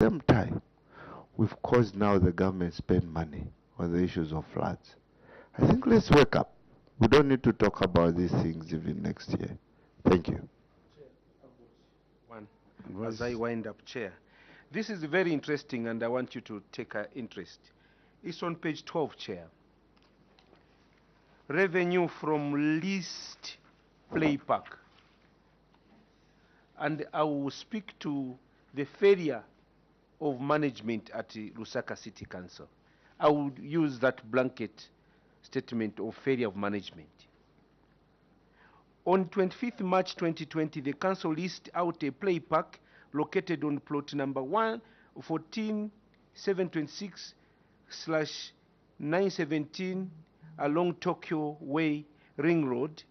Same time, we've caused now the government spend money on the issues of floods. I think let's wake up. We don't need to talk about these things even next year. Thank you. One, as I wind up, Chair. This is very interesting, and I want you to take an interest. It's on page 12, Chair. Revenue from leased play park. And I will speak to the failure of management at the Lusaka City Council. I would use that blanket statement of failure of management. On 25th March 2020, the council leased out a play park located on plot number 114-726/917 along Tokyo Way Ring Road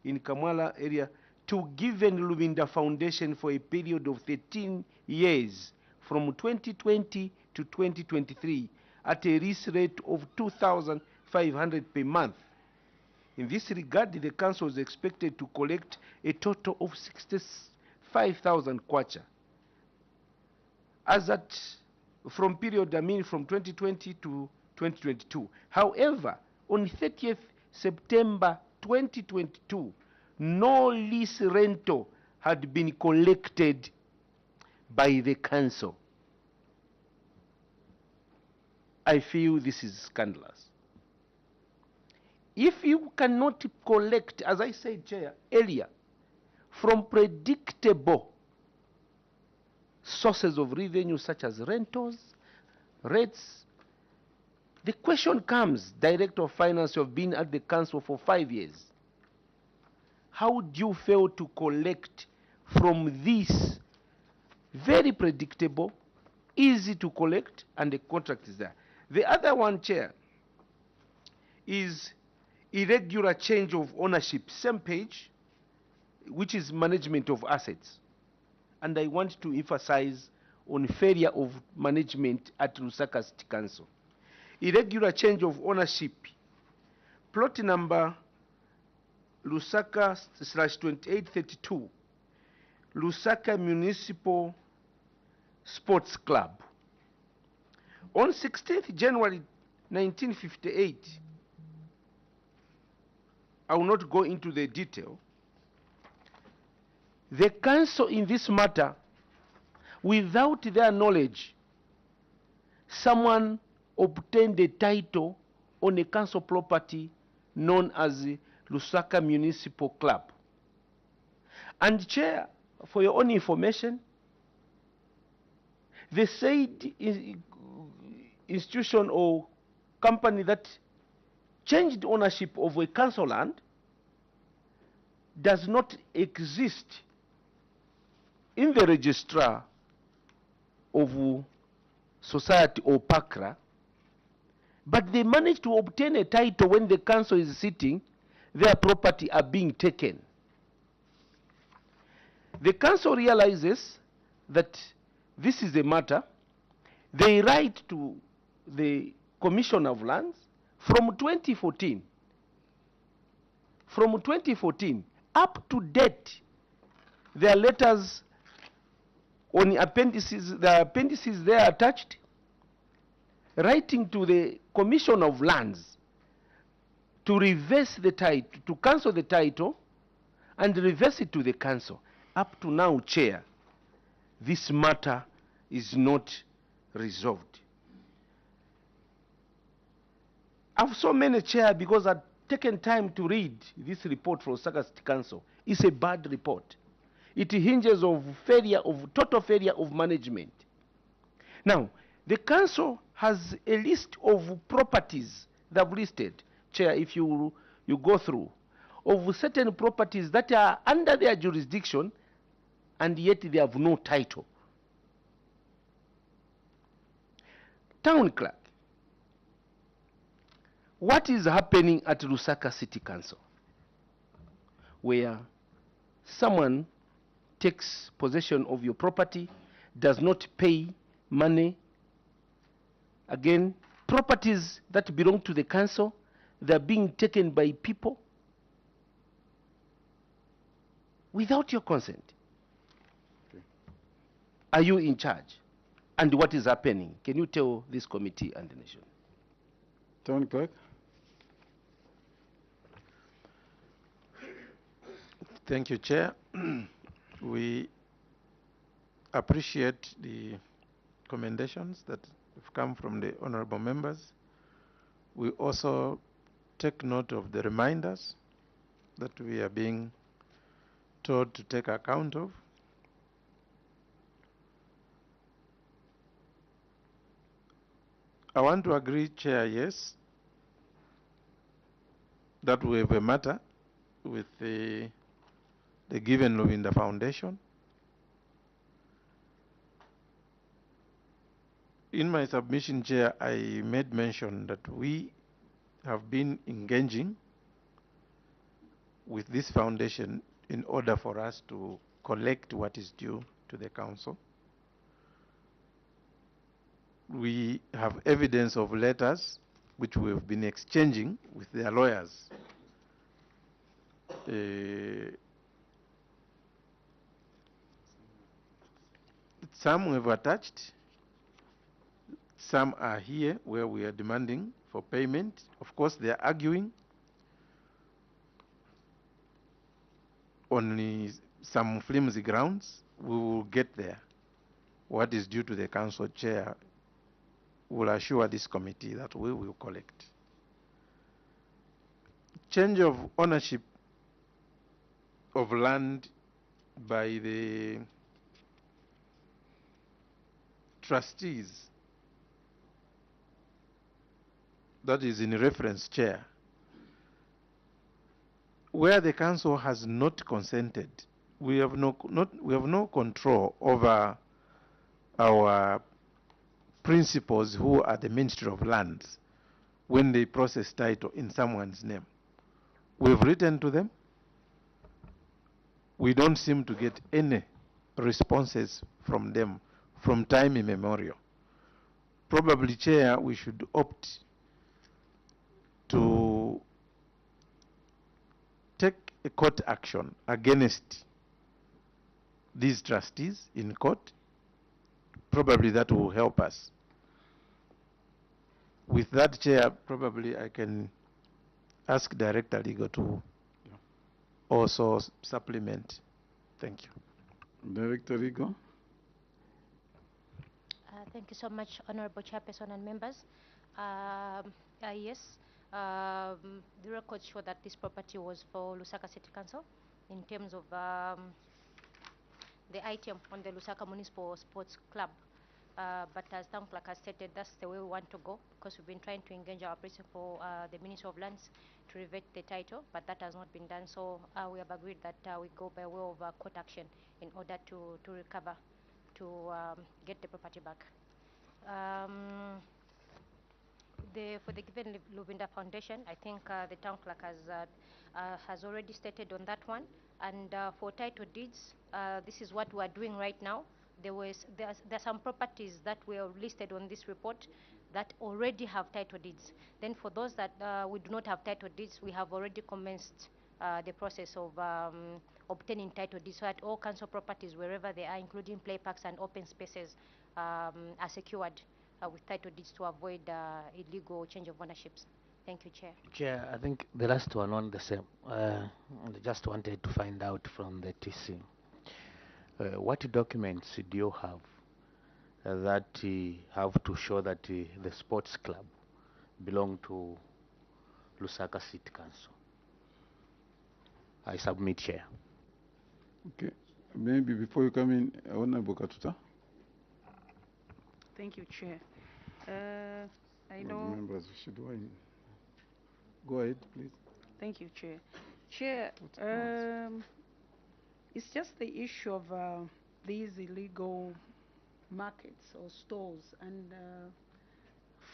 in Kamwala area to Given Lubinda Foundation for a period of 13 years from 2020 to 2023 at a lease rate of 2,500 per month. In this regard, the council is expected to collect a total of 65,000 kwacha. As at from period, from 2020 to 2022. However, on 30th September 2022, no lease rental had been collected by the council. I feel this is scandalous. If you cannot collect, as I said, Chair, earlier, from predictable sources of revenue such as rentals, rates, the question comes, Director of Finance, you have been at the council for 5 years. How do you fail to collect from this very predictable, easy to collect, and the contract is there? The other one, Chair, is irregular change of ownership, same page, which is management of assets. And I want to emphasize on failure of management at Lusaka City Council. Irregular change of ownership, plot number Lusaka/2832, Lusaka Municipal Sports Club. On 16th January 1958, I will not go into the detail. The council in this matter, without their knowledge, someone obtained a title on a council property known as the Lusaka Municipal Club. And Chair, for your own information, the said institution or company that changed ownership of a council land does not exist in the registrar of society or PACRA, but they managed to obtain a title when the council is sitting, their property are being taken. The council realizes that this is a matter. They write to the Commission of Lands from 2014. From 2014 up to date, there are letters on the appendices there attached, writing to the Commission of Lands to reverse the title, to cancel the title and reverse it to the council. Up to now, Chair, this matter is not resolved. I've so many, Chair, because I've taken time to read this report from Lusaka City Council. It's a bad report. It hinges of failure, of total failure of management. Now, the council has a list of properties that I've listed, Chair, if you go through, of certain properties that are under their jurisdiction and yet they have no title. Town clerk, what is happening at Lusaka City Council, where someone takes possession of your property, does not pay money? Again, properties that belong to the council, they're being taken by people without your consent. Are you in charge? and what is happening? Can you tell this committee and the nation? Town Clerk. Thank you, Chair. We appreciate the commendations that have come from the honorable members. We also take note of the reminders that we are being told to take account of. I want to agree, Chair, yes, that we have a matter with the given Luvinda Foundation. In my submission, Chair, I made mention that we have been engaging with this foundation in order for us to collect what is due to the council. We have evidence of letters which we have been exchanging with their lawyers. Some we have attached, some are here where we are demanding for payment. Of course, they are arguing on some flimsy grounds. We will get there. What is due to the council chair will assure this committee that we will collect. Change of ownership of land by the trustees, that is in reference, Chair. Where the council has not consented, we have no control over our principals who are the Ministry of Lands when they process title in someone's name. We've written to them. We don't seem to get any responses from them from time immemorial. Probably, Chair, we should opt to take a court action against these trustees in court. Probably that will help us. With that, Chair, probably I can ask Director Legal to also supplement. Thank you. Director Legal. Thank you so much, Honorable Chairperson and members. Yes, the records show that this property was for Lusaka City Council in terms of the item on the Lusaka Municipal Sports Club. But as Town Clerk has stated, that's the way we want to go, because we've been trying to engage our principal, the Ministry of Lands, to revert the title, but that has not been done. So we have agreed that we go by way of court action in order to recover, to get the property back. For the given Luvinda Foundation, I think the Town Clerk has already stated on that one. And for title deeds, this is what we are doing right now. There are some properties that were listed on this report that already have title deeds. Then for those that we do not have title deeds, we have already commenced the process of obtaining title deeds, so that all council properties, wherever they are, including play parks and open spaces, are secured with title deeds to avoid illegal change of ownerships. Thank you, Chair. Chair, I think the last one on the same. I just wanted to find out from the TC. What documents do you have that have to show that the sports club belong to Lusaka City Council? I submit, Chair. Okay. Maybe before you come in, Honorable Katuta. Thank you, Chair. I know. Members should go ahead, please. Thank you, Chair. Chair, it's just the issue of these illegal markets or stores and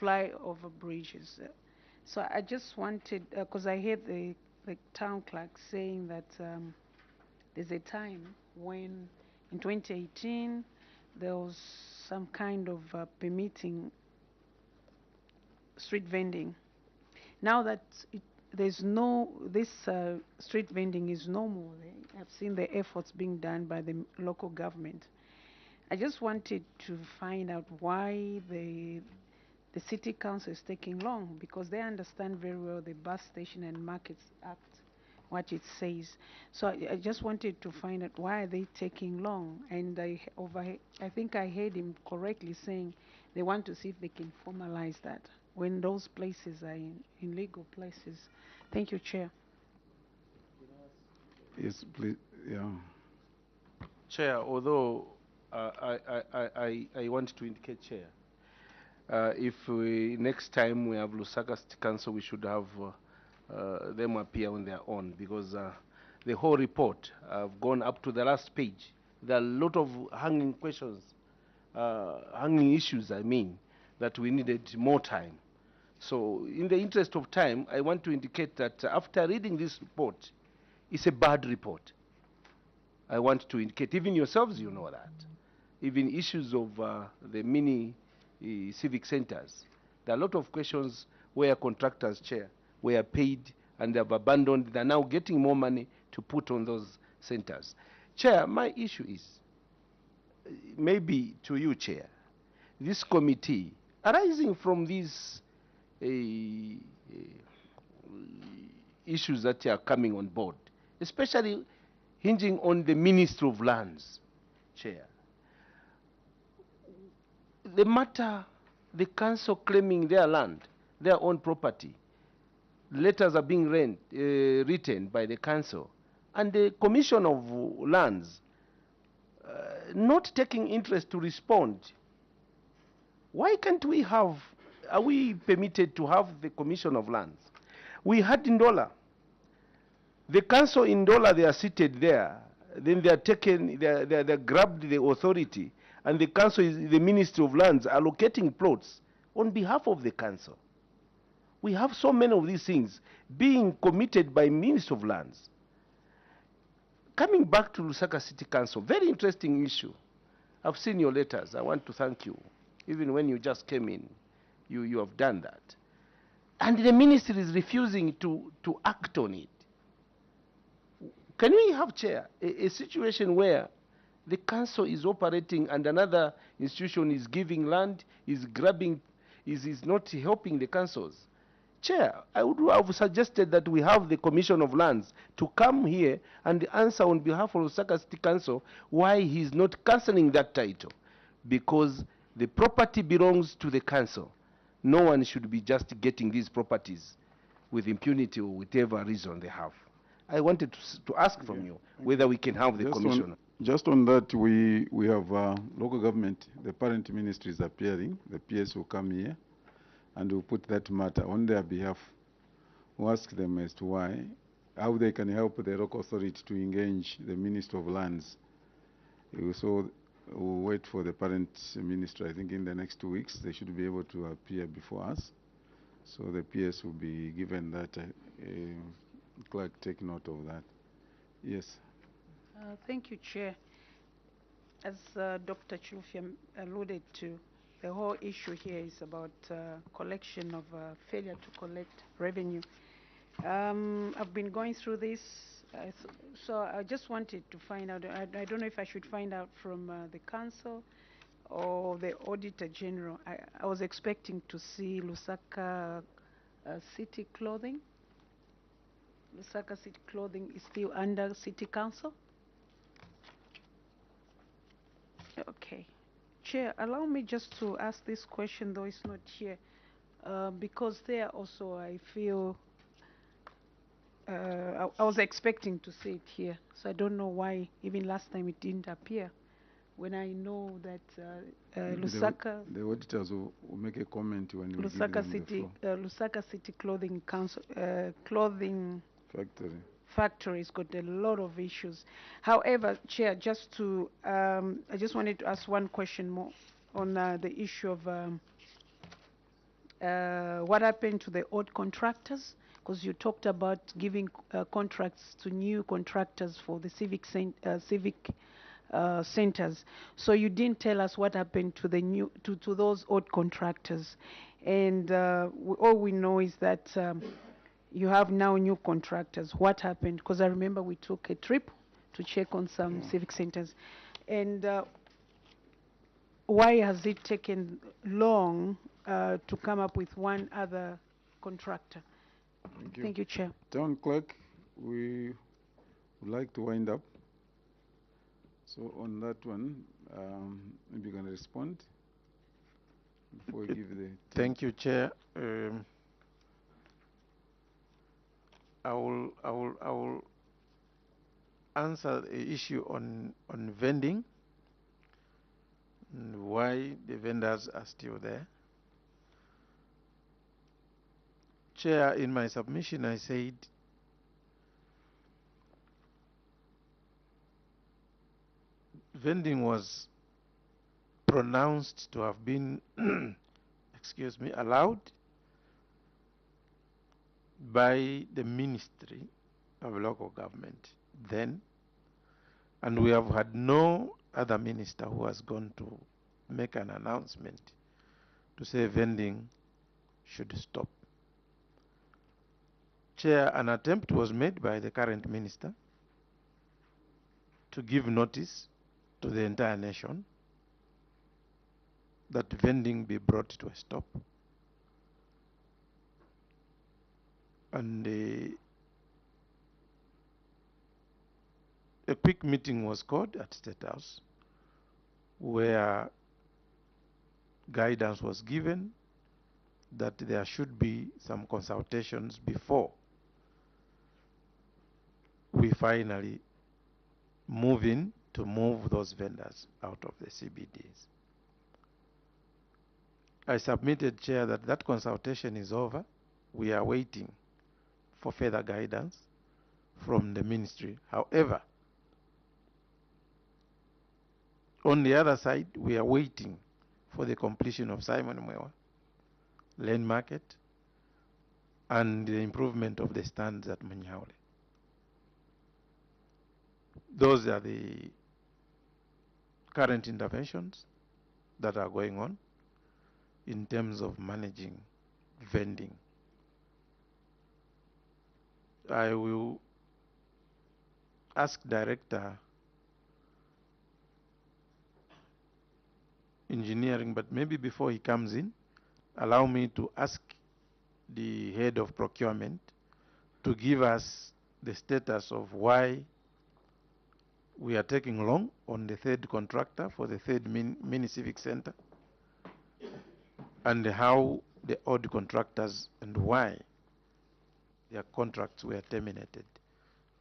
flyover bridges. So I just wanted, because I heard the town clerk saying that there's a time when, in 2018, there was some kind of permitting street vending. Now that there's no, this street vending is no more. I've seen the efforts being done by the local government. I just wanted to find out why the city council is taking long, because they understand very well the Bus Station and Markets Act, what it says. So I just wanted to find out why are they taking long. And I think I heard him correctly saying they want to see if they can formalize that when those places are in legal places. Thank you, Chair. Yes, please. Yeah. Chair, although I want to indicate, Chair, if next time we have Lusaka City Council, we should have them appear on their own, because the whole report have gone up to the last page. There are a lot of hanging questions, hanging issues, I mean, that we needed more time. So in the interest of time, I want to indicate that after reading this report, it's a bad report. I want to indicate, even yourselves, you know that. Even issues of the mini civic centers. There are a lot of questions where contractors, Chair, were paid and they have abandoned. They're now getting more money to put on those centers. Chair, my issue is, maybe to you, Chair, this committee, arising from these issues that are coming on board, especially hinging on the Ministry of Lands, Chair. The matter, the council claiming their land, their own property, letters are being written by the council, and the Commission of Lands not taking interest to respond. Why can't we have, are we permitted to have the Commission of Lands? We had in Ndola, the council in Ndola, they are seated there, then they are taken, they grabbed the authority, and the council is the Ministry of Lands allocating plots on behalf of the council. We have so many of these things being committed by Ministry of Lands. Coming back to Lusaka City Council, very interesting issue. I've seen your letters. I want to thank you. Even when you just came in, you have done that. And the ministry is refusing to act on it. Can we have, Chair, a situation where the council is operating and another institution is giving land, is grabbing, is not helping the councils? Chair, I would have suggested that we have the Commission of Lands to come here and answer on behalf of Lusaka City Council why he's not cancelling that title. Because the property belongs to the council. No one should be just getting these properties with impunity or whatever reason they have. I wanted to ask from you whether we can have the commissioner. Just on that, we have local government, the parent ministry is appearing, the PS will come here, and we'll put that matter on their behalf. We'll ask them as to why, how they can help the local authority to engage the Ministry of Lands. So we'll wait for the parent ministry. I think in the next 2 weeks, they should be able to appear before us. So the PS will be given that. Clerk, take note of that. Yes. Thank you, Chair. As Dr. Chilufya alluded to, the whole issue here is about collection of failure to collect revenue. I've been going through this, so I just wanted to find out. I don't know if I should find out from the council or the Auditor General. I was expecting to see Lusaka City Clothing. Lusaka City Clothing is still under City Council. Okay. Chair, allow me just to ask this question, though it's not here, because there also I feel I was expecting to see it here, so I don't know why even last time it didn't appear, when I know that Lusaka... The auditors will make a comment when we give them the floor. Lusaka City Clothing Council, Clothing Factory's got a lot of issues. However, Chair, just to I just wanted to ask one question more on the issue of what happened to the old contractors, because you talked about giving contracts to new contractors for the civic centers. So you didn't tell us what happened to the new to those old contractors, and all we know is that you have now new contractors. What happened? Because I remember we took a trip to check on some civic centers, and why has it taken long to come up with one other contractor? Thank you. Thank you, Chair. Town Clerk, we would like to wind up. So on that one, maybe you can respond before we give the... Thank you, Chair. I will answer the issue on vending and why the vendors are still there. Chair, in my submission, I said vending was pronounced to have been, excuse me, allowed by the Ministry of Local Government then, and we have had no other minister who has gone to make an announcement to say vending should stop. Chair, an attempt was made by the current minister to give notice to the entire nation that vending be brought to a stop. And a quick meeting was called at State House where guidance was given that there should be some consultations before we finally move those vendors out of the CBDs. I submitted, Chair, that consultation is over. We are waiting for further guidance from the ministry. However, on the other side, we are waiting for the completion of Simon Mwewa Lane Market and the improvement of the stands at Munyaule. Those are the current interventions that are going on in terms of managing vending. I will ask Director Engineering, but maybe before he comes in, allow me to ask the head of procurement to give us the status of why we are taking long on the third contractor for the third mini civic center, and how the odd contractors and why their contracts were terminated.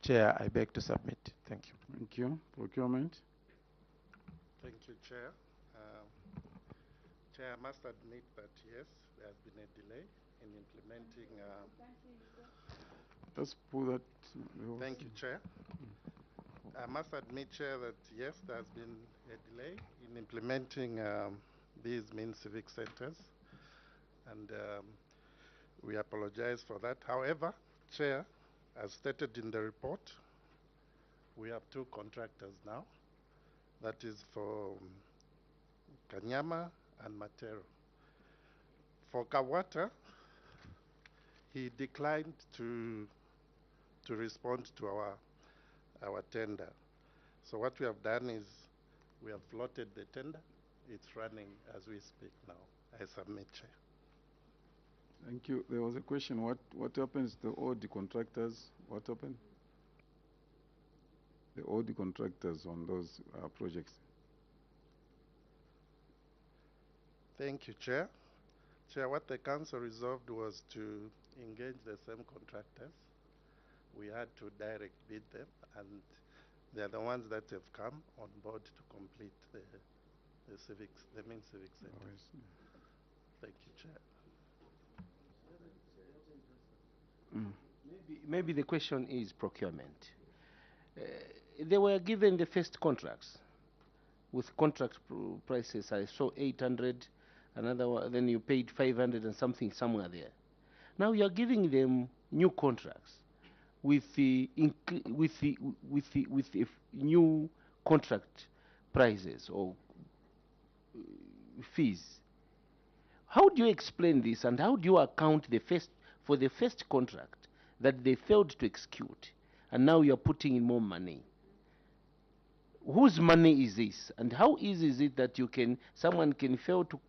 Chair, I beg to submit. Thank you. Thank you. Procurement. Thank you, Chair. Chair, I must admit that yes, there has been a delay in implementing. Let's pull that. Thank you, Chair. I must admit, Chair, that yes, there has been a delay in implementing these main civic centers, and we apologize for that. However, Chair, as stated in the report, we have two contractors now. That is for Kanyama and Matero. For Kawata, he declined to respond to our tender. So what we have done is we have floated the tender. It's running as we speak now. I submit, Chair. Thank you. There was a question, what happens to all the contractors? What happened? All the contractors on those projects. Thank you, Chair. Chair, what the council resolved was to engage the same contractors. We had to direct bid them, and they're the ones that have come on board to complete the main civic center. Oh, yes. Thank you, Chair. Maybe the question is procurement. They were given the first contracts with contract prices. I saw 800, another one, then you paid 500 and something somewhere there. Now you are giving them new contracts with the new contract prices or fees. How do you explain this, and how do you account for the first contract that they failed to execute, and now you are putting in more money? whose money is this, and how easy is it that someone can fail to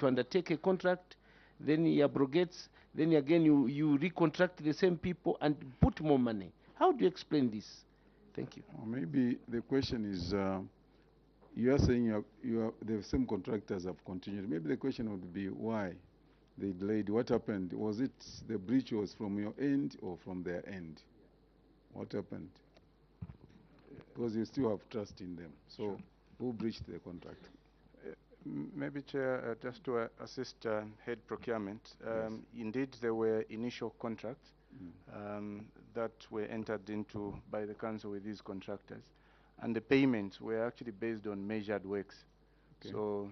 undertake a contract, then he abrogates, then again you recontract the same people and put more money? How do you explain this? Thank you. Or maybe the question is, you are saying the same contractors have continued. Maybe the question would be why they delayed. What happened? Was it the breach was from your end or from their end? What happened? Because you still have trust in them. So Sure. who breached the contract? Maybe, Chair, just to assist head procurement, Yes. indeed there were initial contracts Mm. that were entered into by the council with these contractors, and the payments were actually based on measured works. Okay. So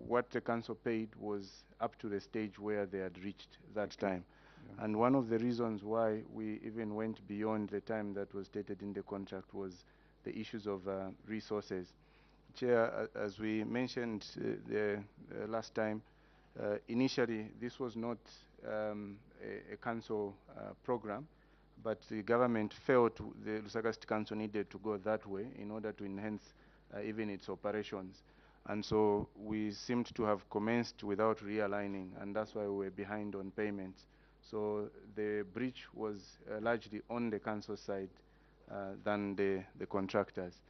what the council paid was up to the stage where they had reached that time. Yeah. And one of the reasons why we even went beyond the time that was stated in the contract was the issues of resources. Chair, as we mentioned the last time, initially this was not a council program, but the government felt the Lusaka City Council needed to go that way in order to enhance even its operations. And so we seemed to have commenced without realigning, and that's why we were behind on payments. So the breach was largely on the council side than the contractors.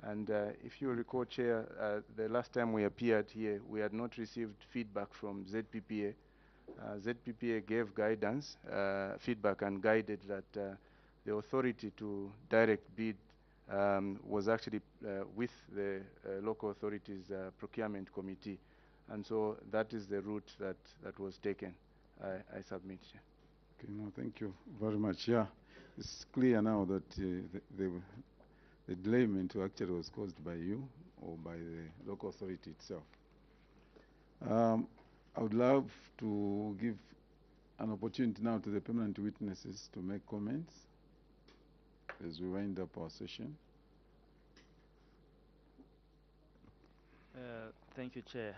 And if you recall, Chair, the last time we appeared here, we had not received feedback from ZPPA. ZPPA gave guidance, feedback, and guided that the authority to direct bid was actually with the local authorities procurement committee. And so that is the route that was taken. I submit, Chair. Okay, no, thank you very much. Yeah, it's clear now that the delayment actually was caused by you or by the local authority itself. I would love to give an opportunity now to the permanent witnesses to make comments as we wind up our session. Thank you, Chair.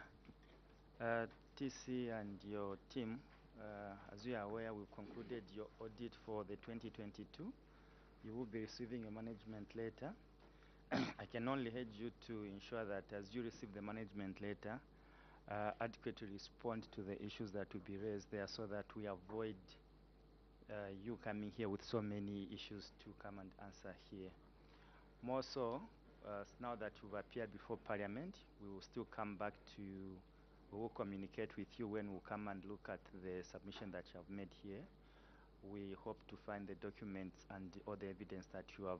TC and your team, as you are aware, we've concluded your audit for the 2022. You will be receiving a management letter. I can only urge you to ensure that as you receive the management letter, adequately respond to the issues that will be raised there so that we avoid you coming here with so many issues to come and answer here. More so, now that you've appeared before Parliament, we will still come back to you. We will communicate with you when we come and look at the submission that you have made here. We hope to find the documents and all the evidence that you have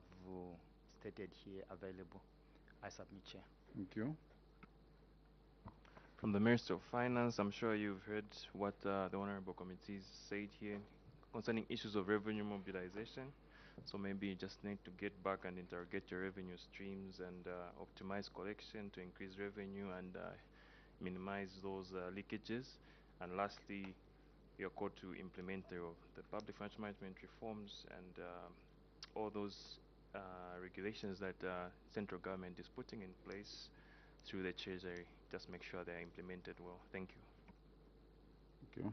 stated here available. I submit, Chair. Thank you. From the Minister of Finance, I'm sure you've heard what the Honorable Committees said here concerning issues of revenue mobilization. So maybe you just need to get back and interrogate your revenue streams and optimize collection to increase revenue and minimize those leakages. And lastly, you're called to implement the public financial management reforms and all those regulations that central government is putting in place through the Treasury. Just make sure they are implemented well. Thank you. Thank you.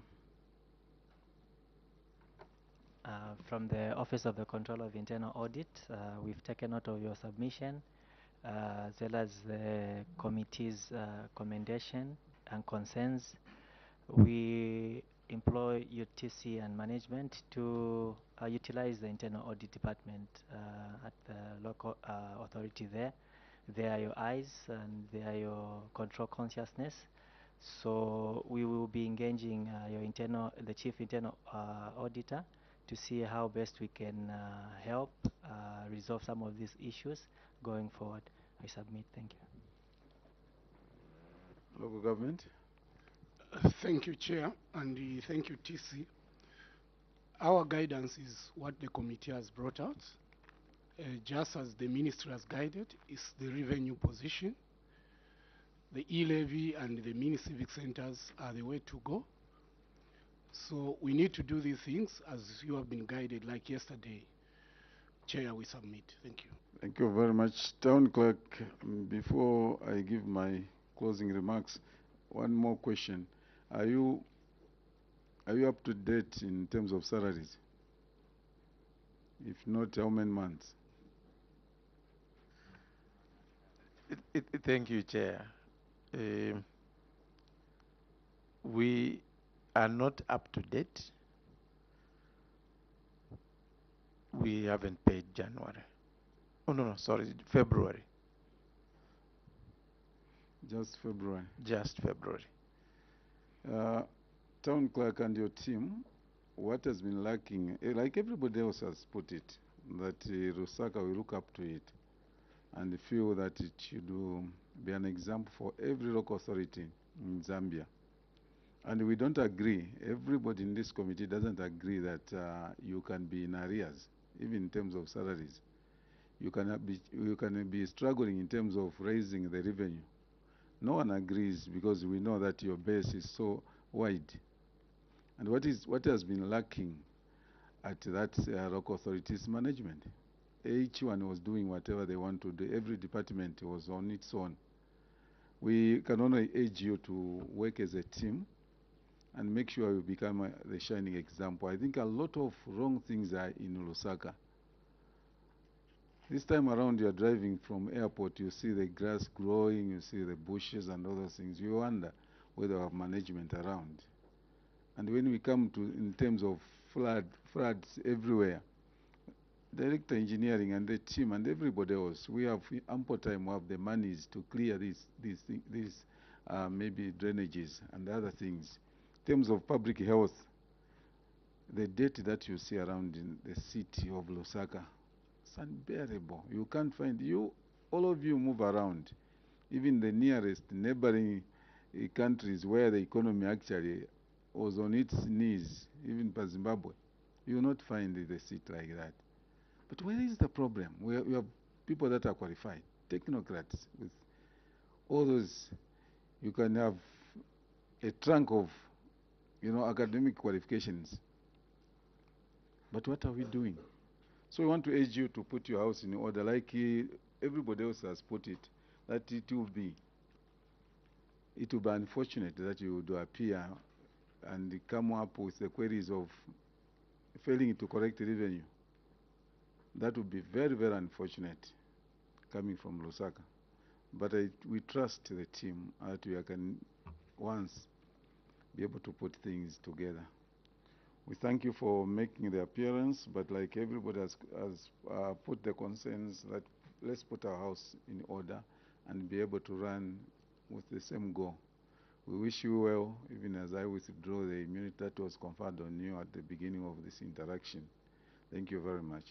From the Office of the Controller of Internal Audit, we've taken note of your submission, as well as the committee's commendation and concerns. We employ UTC and management to utilize the internal audit department at the local authority there. They are your eyes and they are your control consciousness. So we will be engaging the chief internal auditor to see how best we can help resolve some of these issues going forward. I submit. Thank you. Local government. Thank you, Chair, and thank you, TC. Our guidance is what the committee has brought out. Just as the ministry has guided, is the revenue position. The e-levy and the mini civic centers are the way to go. So we need to do these things as you have been guided, like yesterday. Chair, we submit. Thank you. Thank you very much. Town Clerk, before I give my closing remarks, one more question. Are you up to date in terms of salaries? If not, how many months? Thank you, Chair. Um, we are not up to date. We haven't paid January. Oh, no, sorry, February. Just February. Just February. Town clerk and your team, what has been lacking, like everybody else has put it, that Lusaka will look up to it and feel that it should be an example for every local authority in Zambia. And we don't agree, everybody in this committee doesn't agree that you can be in arrears, even in terms of salaries. You can be struggling in terms of raising the revenue. No one agrees because we know that your base is so wide. And what has been lacking at that local authority is management. Each one was doing whatever they want to do. Every department was on its own. We can only urge you to work as a team and make sure you become the shining example. I think a lot of wrong things are in Lusaka. This time around, you're driving from airport, you see the grass growing, you see the bushes and all those things. You wonder whether we have management around. And when we come to in terms of floods everywhere, Director Engineering and the team and everybody else, we have ample time, we have the monies to clear these maybe drainages and other things. In terms of public health, the dirt that you see around in the city of Lusaka, it's unbearable. You can't find, all of you move around, even the nearest neighboring countries where the economy actually was on its knees, even for Zimbabwe, you will not find the seat like that. But where is the problem? We have people that are qualified, technocrats with all those. You can have a trunk of, academic qualifications. But what are we doing? So we want to urge you to put your house in order, like everybody else has put it, that it will be unfortunate that you would appear and come up with the queries of failing to correct revenue. That would be very, very unfortunate coming from Lusaka. But we trust the team that we can once be able to put things together. We thank you for making the appearance, but like everybody has put the concerns that let's put our house in order and be able to run with the same goal. We wish you well, even as I withdraw the immunity that was conferred on you at the beginning of this interaction. Thank you very much.